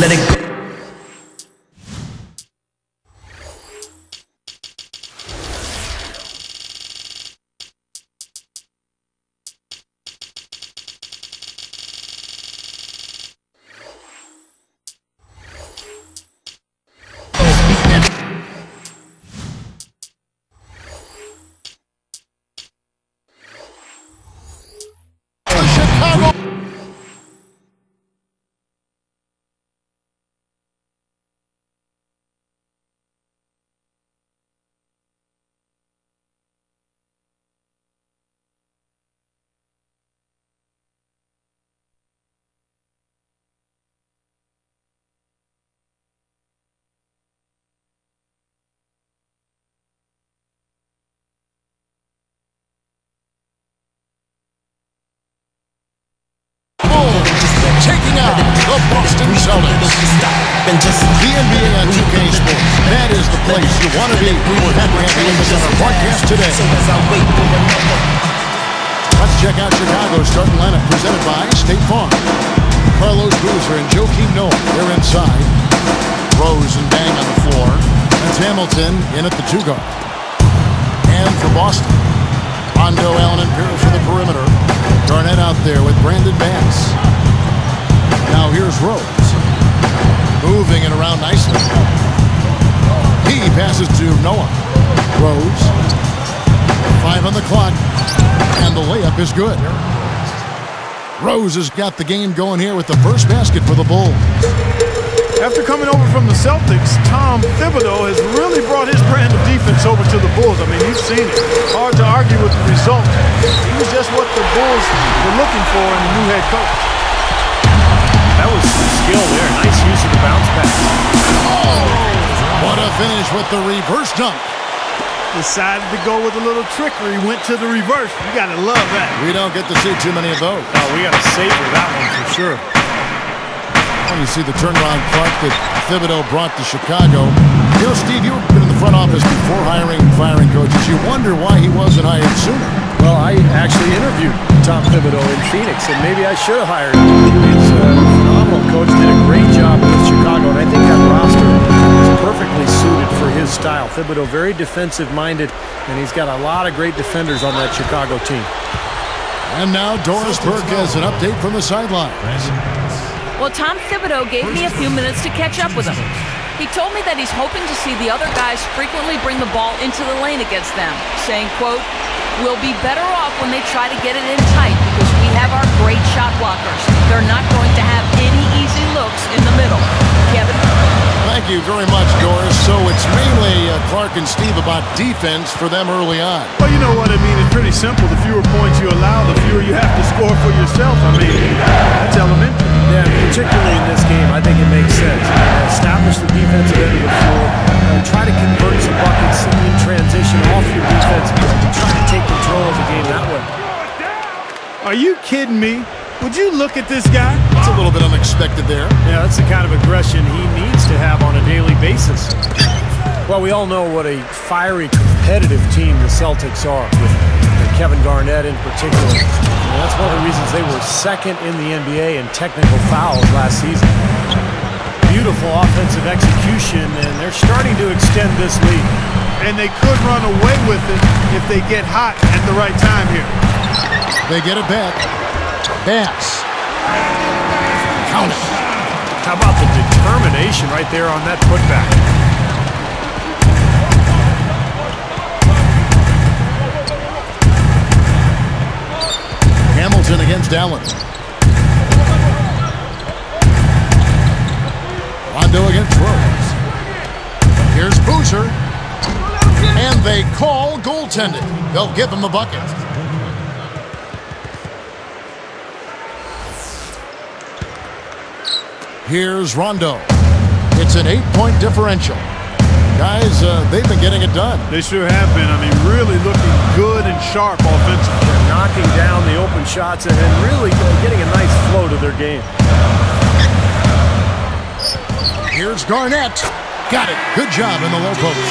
let it go. Taking out the Boston Celtics. The NBA on 2K Sports. That is the place you want to be. We're happy to have you with us on our broadcast today. Let's check out Chicago's starting lineup presented by State Farm. Carlos Boozer and Joakim Noah, they're inside. Rose and Bang on the floor. That's Hamilton in at the 2 guard. And for Boston, Rondo, Allen, and Pierce for the perimeter. Garnett out there with Brandon Bass. Now here's Rose. Moving it around nicely. He passes to Noah. Rose. 5 on the clock. And the layup is good. Rose has got the game going here with the first basket for the Bulls. After coming over from the Celtics, Tom Thibodeau has really brought his brand of defense over to the Bulls. I mean, you've seen it. Hard to argue with the result. He was just what the Bulls were looking for in the new head coach. That was some skill there. Nice use of the bounce pass. Oh, what a finish with the reverse dunk. Decided to go with a little trickery. Went to the reverse. You got to love that. We don't get to see too many of those. Oh, we got to savor that one for sure. When you see the turnaround Clark that Thibodeau brought to Chicago. You know, Steve, you've been in the front office before hiring and firing coaches. You wonder why he wasn't hired sooner. Well, I actually interviewed Tom Thibodeau in Phoenix, and maybe I should have hired him. He's a phenomenal coach, did a great job with Chicago, and I think that roster is perfectly suited for his style. Thibodeau, very defensive-minded, and he's got a lot of great defenders on that Chicago team. And now Doris Burke has an update from the sidelines. Well, Tom Thibodeau gave me a few minutes to catch up with him. He told me that he's hoping to see the other guys frequently bring the ball into the lane against them, saying, quote, "We'll be better off when they try to get it in tight because we have our great shot blockers. They're not going to have any easy looks in the middle." Kevin? Thank you very much, Doris. So it's mainly Clark and Steve about defense for them early on. Well, you know what I mean. It's pretty simple. The fewer points you allow, the fewer you have to score for yourself. I mean, that's elementary. Yeah, particularly in this game, I think it makes sense. Establish the defensive end of the floor. Try to convert some buckets in transition off your defense. Try to take control of the game that way. Are you kidding me? Would you look at this guy? It's a little bit unexpected there. Yeah, that's the kind of aggression he needs to have on a daily basis. Well, we all know what a fiery, competitive team the Celtics are, with Kevin Garnett in particular. And that's one of the reasons they were second in the NBA in technical fouls last season. Beautiful offensive execution, and they're starting to extend this lead. And they could run away with it if they get hot at the right time here. They get it back. Bass. Count it. How about the determination right there on that putback? Hamilton against Allen. Rondo against Rose. Here's Boozer. And they call goaltending. They'll give him a bucket. Here's Rondo. It's an 8-point differential. Guys, they've been getting it done. They sure have been. I mean, really looking good and sharp offensively. They're knocking down the open shots and really getting a nice flow to their game. Here's Garnett. Got it. Good job in the low post.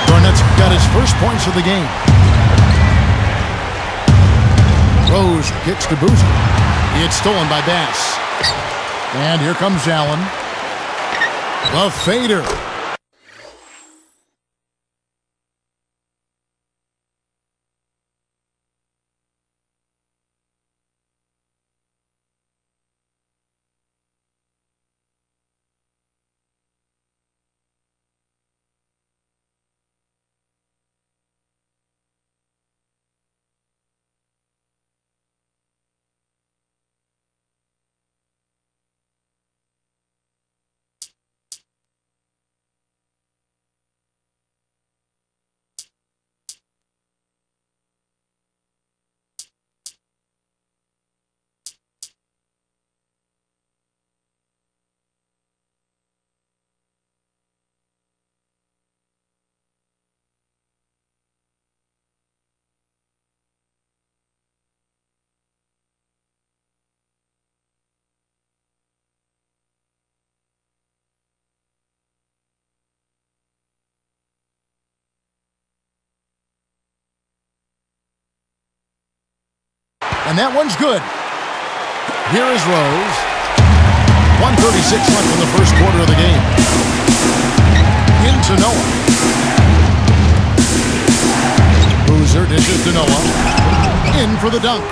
Garnett's got his first points of the game. Rose kicks to Boozer. It's stolen by Bass. And here comes Allen. The fader. And that one's good. Here is Rose. 1:36 left in the first quarter of the game. Into Noah. Boozer dishes to Noah. In for the dunk.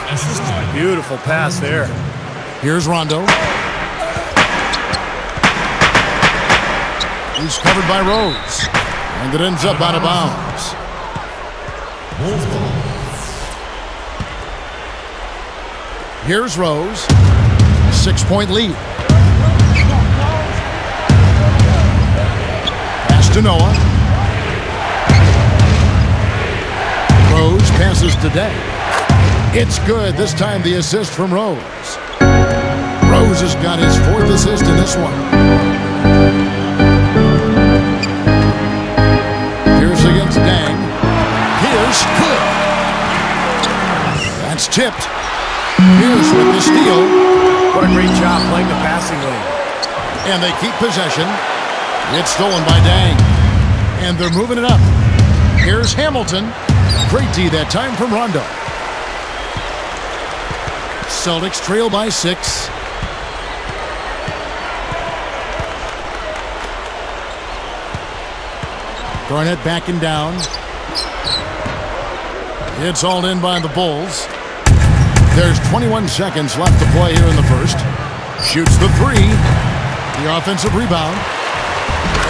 Beautiful pass there. Here's Rondo. He's covered by Rose. And it ends up out of bounds. Here's Rose. 6-point lead. Pass to Noah. Rose passes to Day. It's good. This time the assist from Rose. Rose has got his 4th assist in this one. Pierce against Dang. Pierce, good. That's tipped. Pierce with the steal. What a great job playing the passing lane. And they keep possession. It's stolen by Dang. And they're moving it up. Here's Hamilton. Great D that time from Rondo. Celtics trail by 6. Garnett backing down. It's all in by the Bulls. There's 21 seconds left to play here in the first. Shoots the 3. The offensive rebound.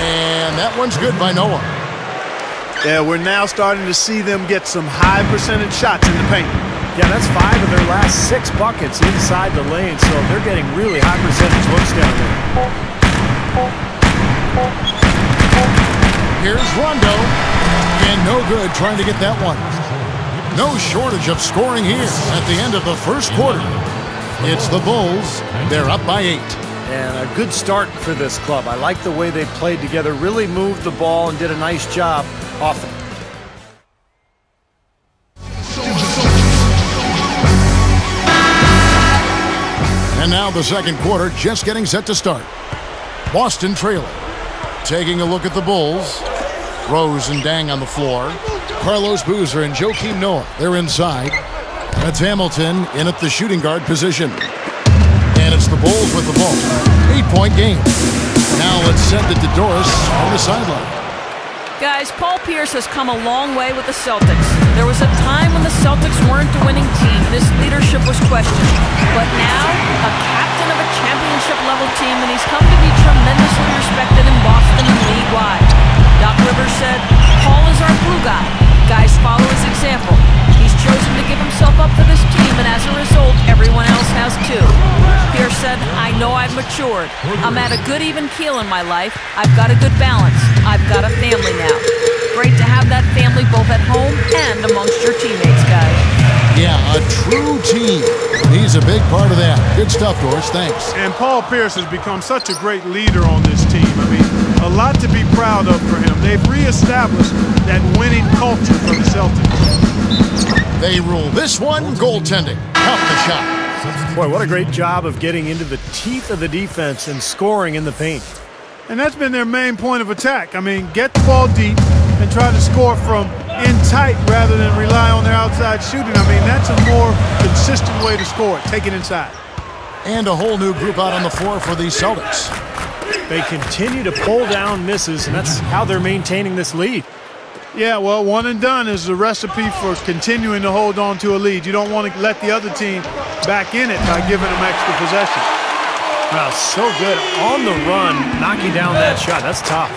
And that one's good by Noah. Yeah, we're now starting to see them get some high percentage shots in the paint. Yeah, that's 5 of their last 6 buckets inside the lane, so they're getting really high percentage looks down there. Here's Rondo. And no good trying to get that one. No shortage of scoring here at the end of the first quarter. It's the Bulls. They're up by 8. And a good start for this club. I like the way they played together, really moved the ball and did a nice job off it. And now the second quarter just getting set to start. Boston trailing. Taking a look at the Bulls. Rose and Dang on the floor. Carlos Boozer and Joakim Noah, they're inside. That's Hamilton in at the shooting guard position. And it's the Bulls with the ball. 8-point game. Now let's send it to Doris on the sideline. Guys, Paul Pierce has come a long way with the Celtics. There was a time when the Celtics weren't a winning team. This leadership was questioned. But now, a captain of a championship-level team, and he's come to be tremendously respected in Boston and league-wide. Doc Rivers said, Paul is our glue guy. Guys follow his example. He's chosen to give himself up for this team, and as a result, everyone else has too. Pierce said, I know I've matured. I'm at a good even keel in my life. I've got a good balance. I've got a family now. Great to have that family both at home and amongst your teammates, guys. Yeah, a true team. He's a big part of that. Good stuff, Doris. Thanks. And Paul Pierce has become such a great leader on this team. I mean, a lot to be proud of for him. They've reestablished that winning culture for the Celtics. They rule this one goaltending. Off the shot. Boy, what a great job of getting into the teeth of the defense and scoring in the paint. And that's been their main point of attack. I mean, get the ball deep and try to score from in tight rather than rely on their outside shooting. I mean, that's a more consistent way to score it. Take it inside. And a whole new group out on the floor for the Celtics. They continue to pull down misses, and that's how they're maintaining this lead. Yeah, well, one and done is the recipe for continuing to hold on to a lead. You don't want to let the other team back in it by giving them extra possession. Wow, so good on the run, knocking down that shot. That's tough.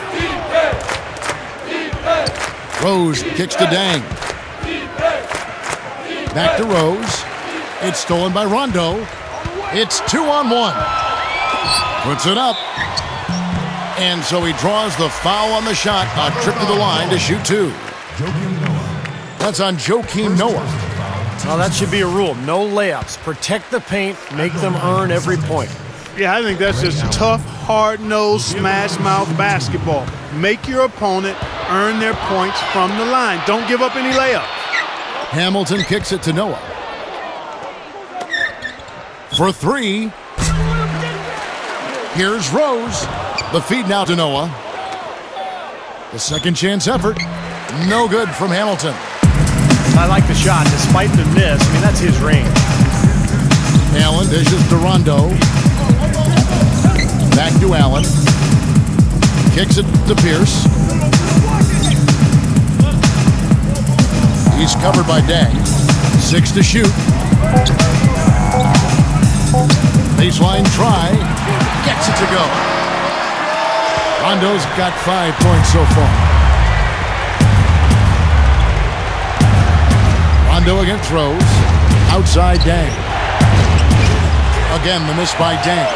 Rose kicks to Dang. Back to Rose. It's stolen by Rondo. It's 2-on-1. Puts it up. And so he draws the foul on the shot. A trip to the line to shoot two. That's on Joakim Noah. Well, that should be a rule. No layups. Protect the paint. Make them earn every point. Yeah, I think that's just tough, hard-nosed, smash-mouth basketball. Make your opponent earn their points from the line. Don't give up any layups. Hamilton kicks it to Noah. For three. Here's Rose. The feed now to Noah. The second chance effort. No good from Hamilton. I like the shot despite the miss. I mean, that's his range. Allen dishes to Rondo. Back to Allen. Kicks it to Pierce. He's covered by Dang. 6 to shoot. Baseline try. Gets it to go. Rondo's got 5 points so far. Rondo against Rose. Outside Dang. Again, the miss by Dang.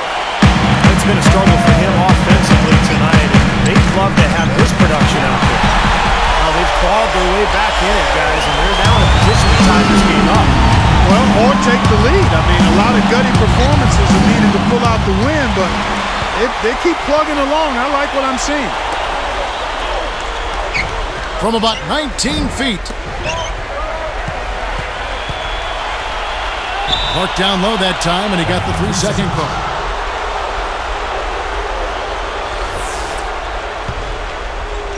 It's been a struggle for him offensively tonight, and they'd love to have his production out there. Now they've clawed their way back in it, guys, and they're now in a position to tie this game up. Well, or take the lead. I mean, a lot of gutty performances are needed to pull out the win, but they keep plugging along. I like what I'm seeing. From about 19 feet. Marked down low that time, and he got the 3-second call.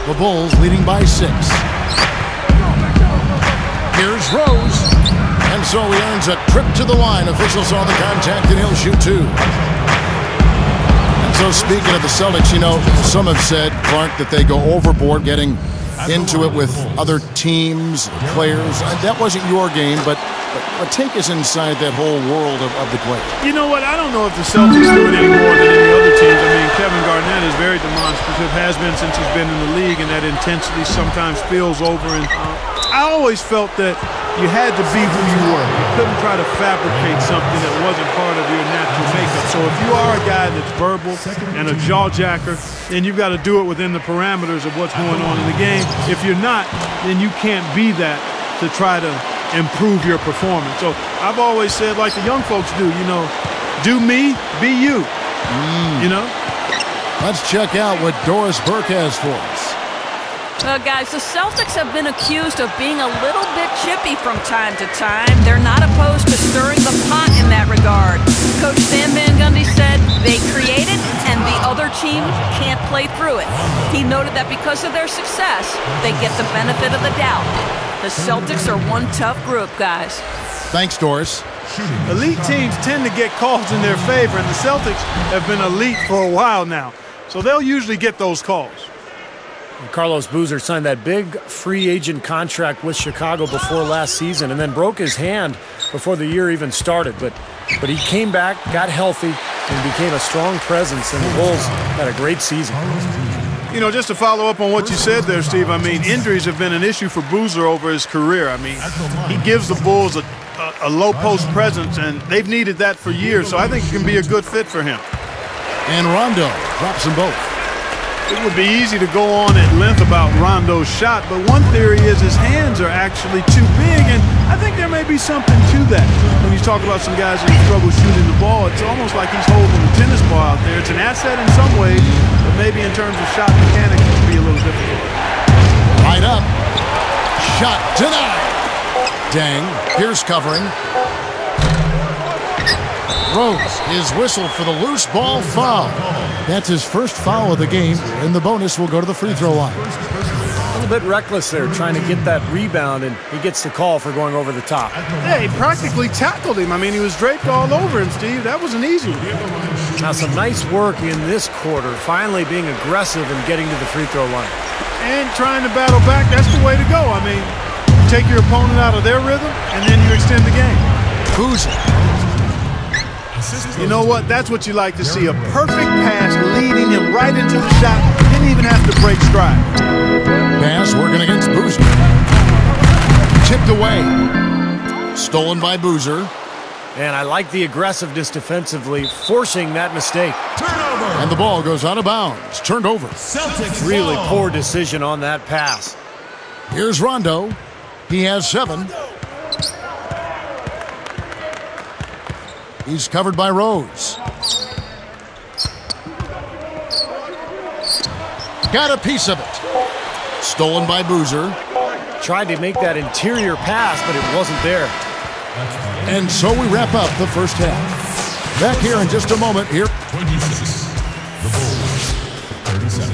The Bulls leading by 6. Here's Rose. And so he earns a trip to the line. Officials saw the contact, and he'll shoot two. And so speaking of the Celtics, you know, some have said, Clark, that they go overboard getting into it with other teams, players. That wasn't your game, but take us inside that whole world of the play. You know what? I don't know if the Celtics do it any more than any other teams. I mean, Kevin Garnett is very demonstrative, has been since he's been in the league, and that intensity sometimes spills over. And I always felt that you had to be who you were. You couldn't try to fabricate something that wasn't part of your natural makeup. So if you are a guy that's verbal and a jaw-jacker, then you've got to do it within the parameters of what's going on in the game. If you're not, then you can't be that to try to improve your performance. So I've always said, like the young folks do, you know, do me, be you, you know? Let's check out what Doris Burke has for us. Well, guys, the Celtics have been accused of being a little bit chippy from time to time. They're not opposed to stirring the pot in that regard. Coach Stan Van Gundy said they create it and the other team can't play through it. He noted that because of their success, they get the benefit of the doubt. The Celtics are one tough group, guys. Thanks, Doris. Elite teams tend to get calls in their favor, and the Celtics have been elite for a while now. So they'll usually get those calls. And Carlos Boozer signed that big free agent contract with Chicago before last season and then broke his hand before the year even started. But he came back, got healthy, and became a strong presence, and the Bulls had a great season. You know, just to follow up on what you said there, Steve, I mean, injuries have been an issue for Boozer over his career. I mean, he gives the Bulls a low-post presence, and they've needed that for years, so I think it can be a good fit for him. And Rondo drops them both. It would be easy to go on at length about Rondo's shot, but one theory is his hands are actually too big, and I think there may be something to that. When you talk about some guys who struggle shooting the ball, it's almost like he's holding a tennis ball out there. It's an asset in some ways, but maybe in terms of shot mechanics, it can be a little difficult. Right up. Shot denied. Dang. Pierce covering. Rose is whistled for the loose ball foul. That's his first foul of the game, and the bonus will go to the free throw line. little bit reckless there, trying to get that rebound, and he gets the call for going over the top. Yeah, he practically tackled him. I mean, he was draped all over him, Steve. That was an easy one. Now, some nice work in this quarter, finally being aggressive and getting to the free throw line. And trying to battle back, that's the way to go. I mean, you take your opponent out of their rhythm, and then you extend the game. Boozer. You know what? That's what you like to see. A perfect pass leading him right into the shot. Didn't even have to break stride. Pass working against Boozer. Chipped away. Stolen by Boozer. And I like the aggressiveness defensively, forcing that mistake. Turnover. And the ball goes out of bounds. Turned over. Celtics really poor decision on that pass. Here's Rondo. He has 7. He's covered by Rose. Got a piece of it. Stolen by Boozer. Tried to make that interior pass, but it wasn't there. And so we wrap up the first half. Back here in just a moment here. 26. The Bulls. 37.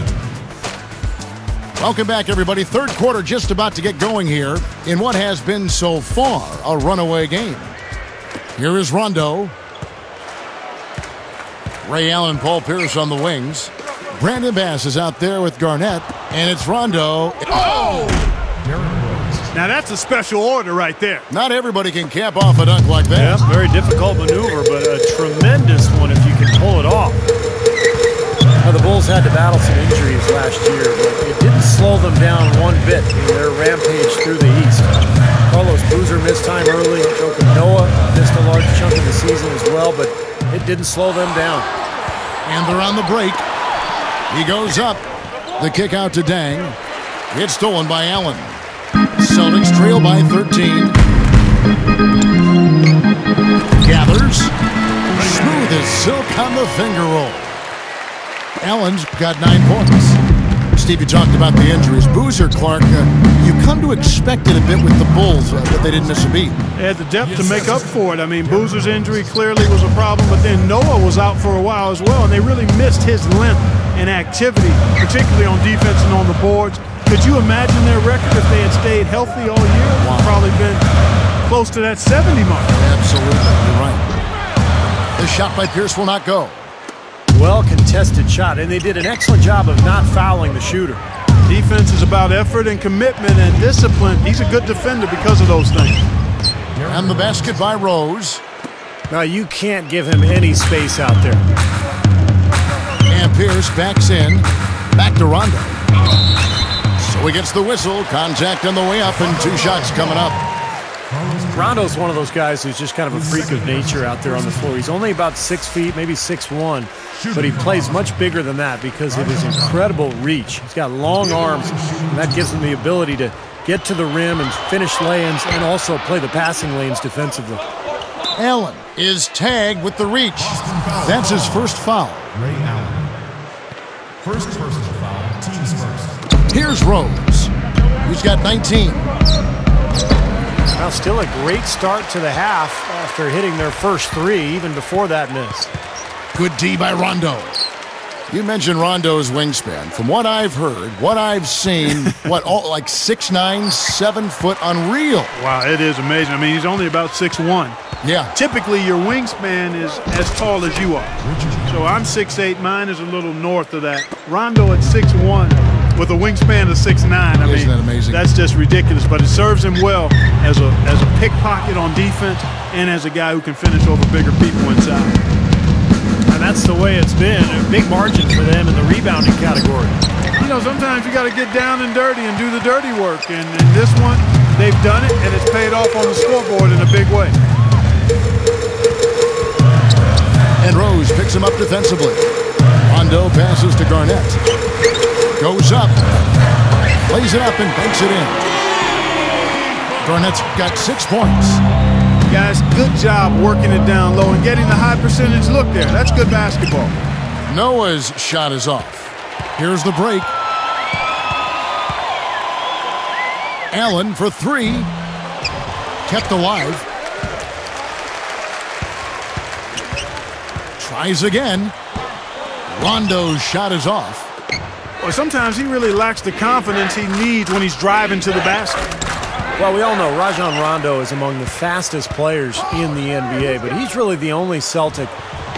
Welcome back, everybody. Third quarter just about to get going here in what has been so far a runaway game. Here is Rondo. Ray Allen, Paul Pierce on the wings. Brandon Bass is out there with Garnett, and it's Rondo. Oh! Now that's a special order right there. Not everybody can cap off a dunk like that. Yeah, very difficult maneuver, but a tremendous one if you can pull it off. Now, the Bulls had to battle some injuries last year, but it didn't slow them down one bit in their rampage through the East. Carlos Boozer missed time early. Joakim Noah missed a large chunk of the season as well, but it didn't slow them down. And they're on the break. He goes up. The kick out to Dang. It's stolen by Allen. Celtics trail by 13. Gathers. Smooth as silk on the finger roll. Allen's got 9 points. Steve, you talked about the injuries. Boozer, Clark, you come to expect it a bit with the Bulls, but they didn't miss a beat. They had the depth to make up for it. I mean, Boozer's injury clearly was a problem, but then Noah was out for a while as well, and they really missed his length and activity, particularly on defense and on the boards. Could you imagine their record if they had stayed healthy all year? Wow. Probably been close to that 70 mark. Absolutely, you're right. The shot by Pierce will not go. Well contested shot, and they did an excellent job of not fouling the shooter. Defense is about effort and commitment and discipline. He's a good defender because of those things. And the basket by Rose. Now, you can't give him any space out there. And Pierce backs in. Back to Rondo. So he gets the whistle. Contact on the way up, and 2 shots coming up. Rondo's one of those guys who's just kind of a freak of nature out there on the floor. He's only about 6 feet, maybe 6'1", but he plays much bigger than that because of his incredible reach. He's got long arms, and that gives him the ability to get to the rim and finish lay-ins and also play the passing lanes defensively. Allen is tagged with the reach. That's his first foul. Ray Allen. First personal foul. Team's first. Here's Rose. He's got 19. Now, still a great start to the half after hitting their first 3, even before that miss. Good D by Rondo. You mentioned Rondo's wingspan. From what I've heard, what I've seen, like 6'9", 7 foot, unreal. Wow, it is amazing. I mean, he's only about 6'1". Yeah. Typically, your wingspan is as tall as you are. So I'm 6'8". Mine is a little north of that. Rondo at 6'1". with a wingspan of 6'9". I mean, isn't that amazing? That's just ridiculous. But it serves him well as a pickpocket on defense and as a guy who can finish over bigger people inside. And that's the way it's been. A big margin for them in the rebounding category. You know, sometimes you got to get down and dirty and do the dirty work. And in this one, they've done it, and it's paid off on the scoreboard in a big way. And Rose picks him up defensively. Rondo passes to Garnett. Goes up. Lays it up and banks it in. Garnett's got 6 points. Guys, good job working it down low and getting the high percentage look there. That's good basketball. Noah's shot is off. Here's the break. Allen for 3. Kept alive. Tries again. Rondo's shot is off. Well, sometimes he really lacks the confidence he needs when he's driving to the basket. Well, we all know Rajon Rondo is among the fastest players in the NBA, but he's really the only Celtic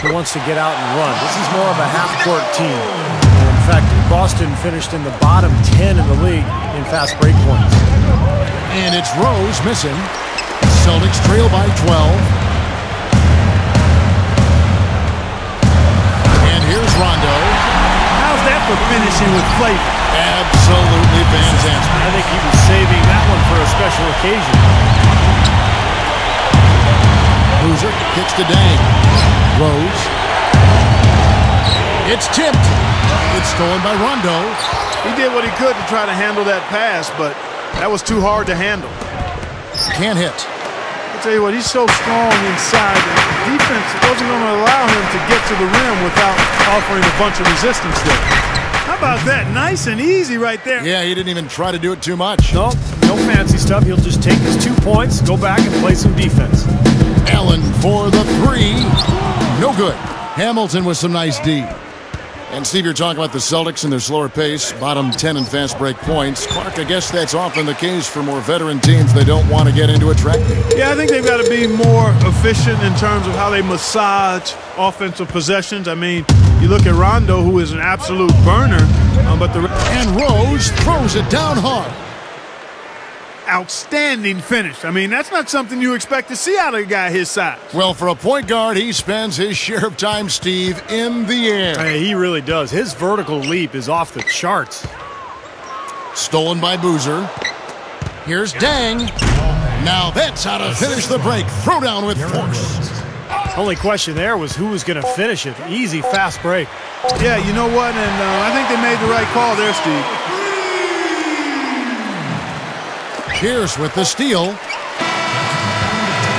who wants to get out and run. This is more of a half-court team. In fact, Boston finished in the bottom 10 in the league in fast break points. And it's Rose missing. Celtics trail by 12. And here's Rondo. How's that for finishing with flavor? Absolutely fantastic. I think he was saving that one for a special occasion. Boozer kicks to Dang. Rose. It's tipped. It's stolen by Rondo. He did what he could to try to handle that pass, but that was too hard to handle. Can't hit. I'll tell you what, he's so strong inside that the defense wasn't going to allow him to get to the rim without offering a bunch of resistance there. How about that? Nice and easy right there. Yeah, he didn't even try to do it too much. No fancy stuff. He'll just take his 2 points, go back and play some defense. Allen for the three. No good. Hamilton with some nice D. And Steve, you're talking about the Celtics and their slower pace, bottom 10 in fast break points. Clark, I guess that's often the case for more veteran teams. They don't want to get into a track meet. Yeah, I think they've got to be more efficient in terms of how they massage offensive possessions. I mean, you look at Rondo, who is an absolute burner, and Rose throws it down hard. Outstanding finish. I mean, that's not something you expect to see out of a guy his size. Well, for a point guard, he spends his share of time, Steve, in the air. Hey, he really does. His vertical leap is off the charts. Stolen by Boozer. Here's Dang. Now that's how to finish the break. Throw down with force. Only question there was who was going to finish it. Easy, fast break. Yeah, you know what? And I think they made the right call there, Steve. Pierce with the steal.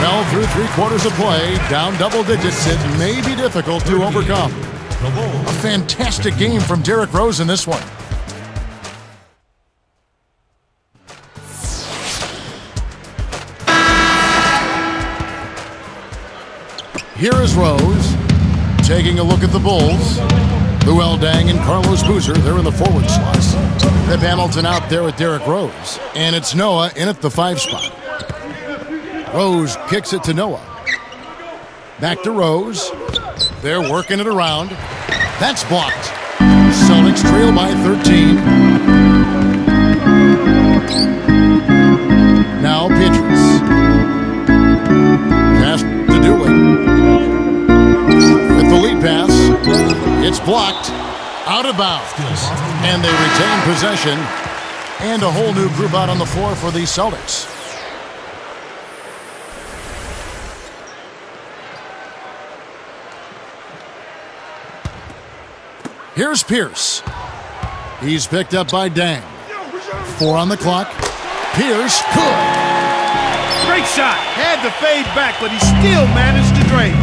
Well, through 3/4 of play, down double digits, it may be difficult to overcome. A fantastic game from Derrick Rose in this one. Here is Rose taking a look at the Bulls. Luol Deng and Carlos Boozer, they're in the forward slots. Rip Hamilton out there with Derrick Rose. And it's Noah in at the 5 spot. Rose kicks it to Noah. Back to Rose. They're working it around. That's blocked. Celtics trail by 13. Now Pietrus. Pass to Dooley. With the lead pass. It's blocked. Out of bounds. And they retain possession. And a whole new group out on the floor for the Celtics. Here's Pierce. He's picked up by Dang. 4 on the clock. Pierce, good. Great shot. Had to fade back, but he still managed to drain.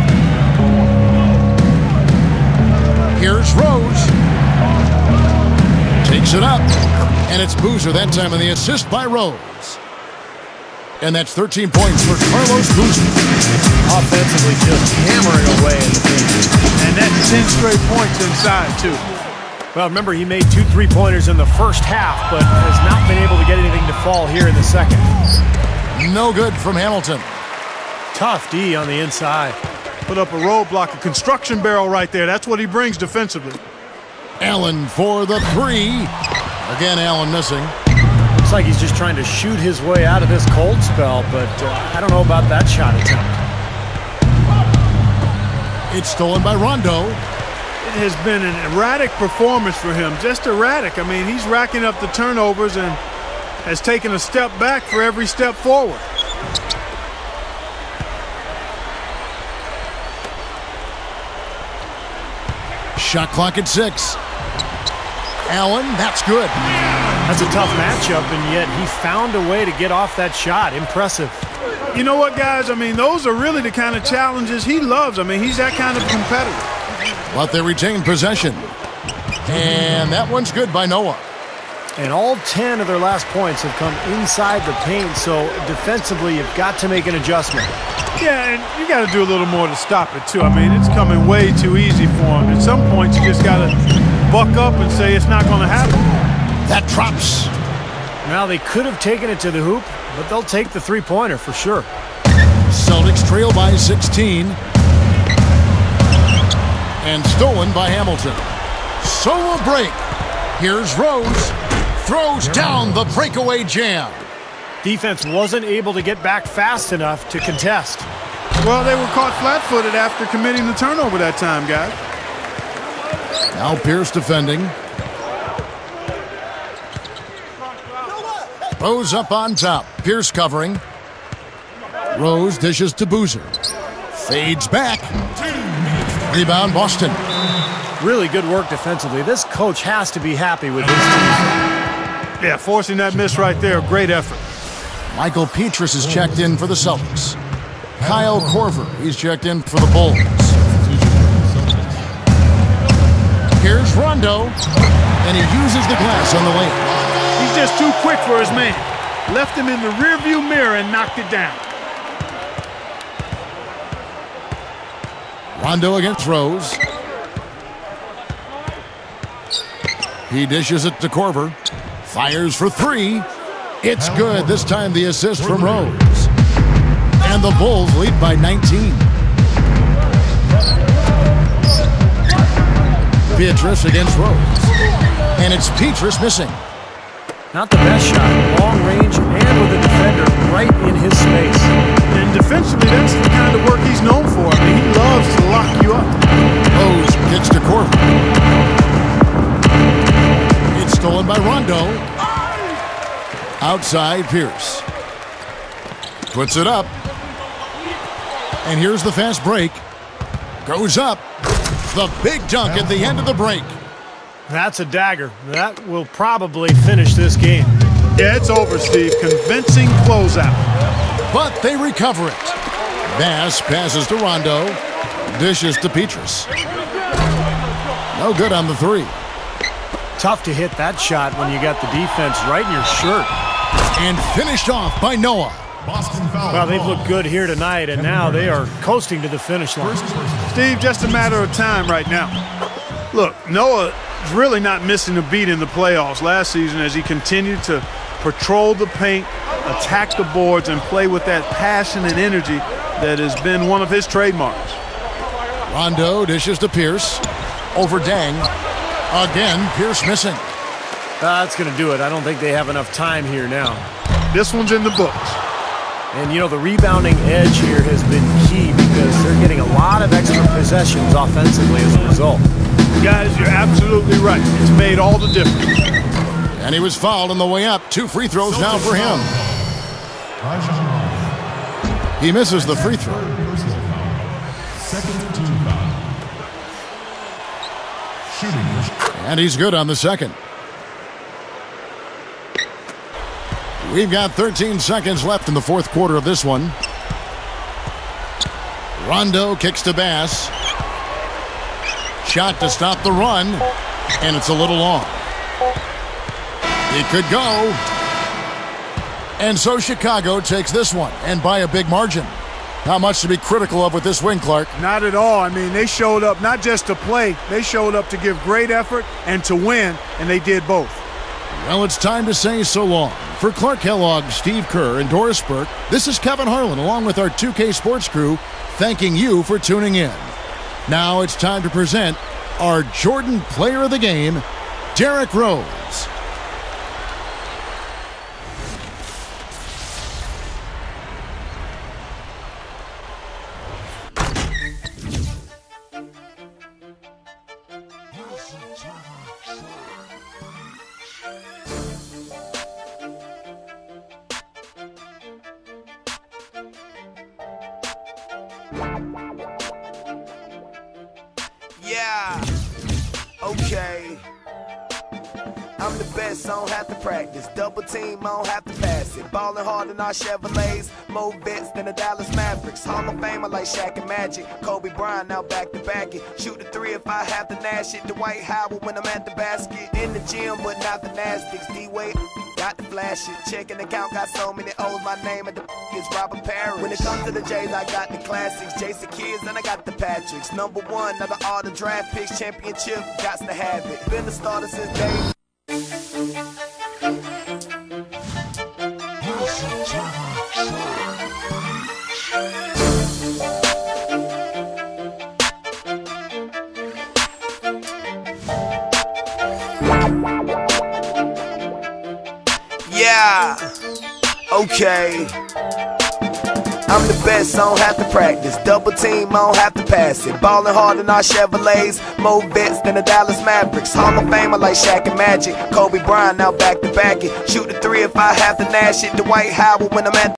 Here's Rose. Takes it up. And it's Boozer that time, and the assist by Rose. And that's 13 points for Carlos Boozer. Offensively just hammering away at the paint. And that's 10 straight points inside, too. Well, remember, he made 2 3-pointers in the first half, but has not been able to get anything to fall here in the second. No good from Hamilton. Tough D on the inside. Put up a roadblock, a construction barrel right there. That's what he brings defensively. Allen for the 3. Again, Allen missing. Looks like he's just trying to shoot his way out of this cold spell, but I don't know about that shot attempt. It's stolen by Rondo. It has been an erratic performance for him, just erratic. I mean, he's racking up the turnovers and has taken a step back for every step forward. Shot clock at 6. Allen, that's good. That's a tough matchup, and yet he found a way to get off that shot. Impressive. You know what, guys? I mean, those are really the kind of challenges he loves. I mean, he's that kind of competitor. But they retain possession. And that one's good by Noah. And all 10 of their last points have come inside the paint, so defensively you've got to make an adjustment. Yeah, and you got to do a little more to stop it, too. I mean, it's coming way too easy for him. At some point, you just got to buck up and say it's not going to happen. That drops. Now, they could have taken it to the hoop, but they'll take the three-pointer for sure. Celtics trail by 16. And stolen by Hamilton. Solo break. Here's Rose. Throws down the breakaway jam. Defense wasn't able to get back fast enough to contest. Well, they were caught flat-footed after committing the turnover that time, guys. Now Pierce defending. Rose up on top. Pierce covering. Rose dishes to Boozer. Fades back. Rebound Boston. Really good work defensively. This coach has to be happy with his team. Yeah, forcing that miss right there. Great effort. Michael Petrus is checked in for the Celtics. Kyle Korver, he's checked in for the Bulls. Here's Rondo, and he uses the glass on the lane. He's just too quick for his man. Left him in the rearview mirror and knocked it down. Rondo against Rose. He dishes it to Korver. Fires for three. It's good. This time the assist from Rose. And the Bulls lead by 19. Petrus against Rose. And it's Petrus missing. Not the best shot. Long range and with a defender right in his space. And defensively, that's the kind of work he's known for. I mean, he loves to lock you up. Rose kicks to Korver. It's stolen by Rondo. Outside Pierce. Puts it up. And here's the fast break. Goes up. The big dunk at the end of the break. That's a dagger. That will probably finish this game. Yeah, it's over, Steve. Convincing closeout. But they recover it. Bass passes to Rondo. Dishes to Petrus. No good on the three. Tough to hit that shot when you got the defense right in your shirt. And finished off by Noah. Boston foul. Well, they've looked good here tonight, and now they are coasting to the finish line. Steve, just a matter of time right now. Look, Noah is really not missing a beat in the playoffs last season as he continued to patrol the paint, attack the boards, and play with that passion and energy that has been one of his trademarks. Rondo dishes to Pierce. Over Dang. Again, Pierce missing. That's going to do it. I don't think they have enough time here now. This one's in the books. And, you know, the rebounding edge here has been key because they're getting a lot of extra possessions offensively as a result. Guys, you're absolutely right. It's made all the difference. And he was fouled on the way up. 2 free throws now for him. He misses the free throw. Second team foul. Shooting. And he's good on the second. We've got 13 seconds left in the fourth quarter of this one. Rondo kicks to Bass. Shot to stop the run, and it's a little long. It could go. And so Chicago takes this one, and by a big margin. How much to be critical of with this win, Clark? Not at all. I mean, they showed up not just to play, they showed up to give great effort and to win, and they did both. Well, it's time to say so long. For Clark Kellogg, Steve Kerr, and Doris Burke, this is Kevin Harlan along with our 2K Sports crew thanking you for tuning in. Now it's time to present our Jordan Player of the Game, Derrick Rose. Yeah, okay. I'm the best, I don't have to practice. Double team, I don't have to pass it. Ballin' hard in our Chevrolets, more vets than the Dallas Mavericks. Hall of Famer like Shaq and Magic. Kobe Bryant now back to back it. Shoot the three if I have to nash it. Dwight Howard when I'm at the basket. In the gym, but not the Gymnastics. D-Wade. got to flash it. Checking account, got so many O's. My name at the is Robert Parrish. When it comes to the J's, I got the classics. Jason Kids, and I got the Patricks. #1, out of all the draft picks, championship, got to have it. Been the starter since day. Yeah, okay. I'm the best, I don't have to practice. Double team, I don't have to pass it. Ballin' hard in our Chevrolets, more vets than the Dallas Mavericks. Hall of Famer like Shaq and Magic. Kobe Bryant, now back to back it. Shoot the 3 if I have to nash it. Dwight Howard when I'm at